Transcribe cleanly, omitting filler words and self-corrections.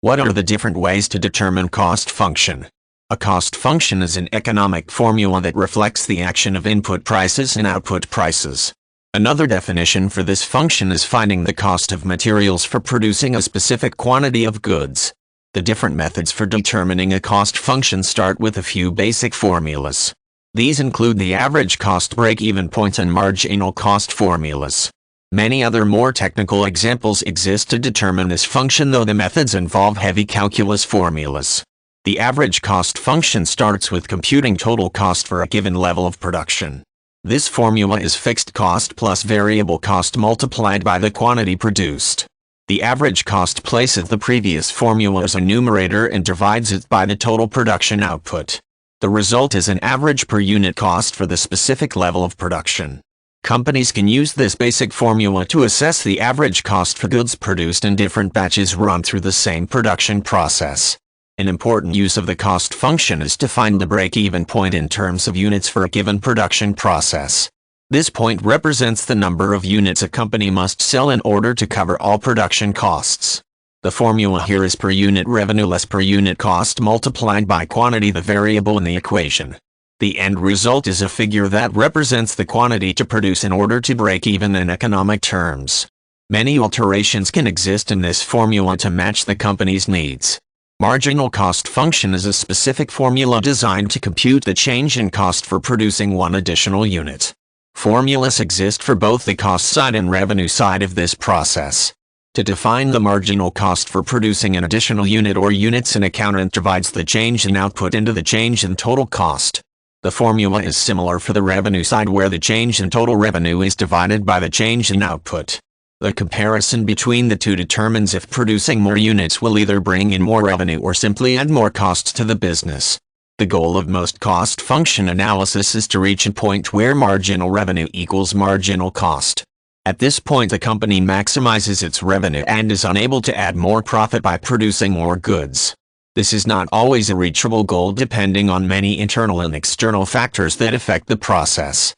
What are the different ways to determine cost function? A cost function is an economic formula that reflects the action of input prices and output prices. Another definition for this function is finding the cost of materials for producing a specific quantity of goods. The different methods for determining a cost function start with a few basic formulas. These include the average cost break-even point and marginal cost formulas. Many other more technical examples exist to determine this function, though the methods involve heavy calculus formulas. The average cost function starts with computing total cost for a given level of production. This formula is fixed cost plus variable cost multiplied by the quantity produced. The average cost places the previous formula as a numerator and divides it by the total production output. The result is an average per unit cost for the specific level of production. Companies can use this basic formula to assess the average cost for goods produced in different batches run through the same production process. An important use of the cost function is to find the break-even point in terms of units for a given production process. This point represents the number of units a company must sell in order to cover all production costs. The formula here is per unit revenue less per unit cost multiplied by quantity, the variable in the equation. The end result is a figure that represents the quantity to produce in order to break even in economic terms. Many alterations can exist in this formula to match the company's needs. Marginal cost function is a specific formula designed to compute the change in cost for producing one additional unit. Formulas exist for both the cost side and revenue side of this process. To define the marginal cost for producing an additional unit or units, an accountant divides the change in output into the change in total cost. The formula is similar for the revenue side, where the change in total revenue is divided by the change in output. The comparison between the two determines if producing more units will either bring in more revenue or simply add more cost to the business. The goal of most cost function analysis is to reach a point where marginal revenue equals marginal cost. At this point, the company maximizes its revenue and is unable to add more profit by producing more goods. This is not always a reachable goal, depending on many internal and external factors that affect the process.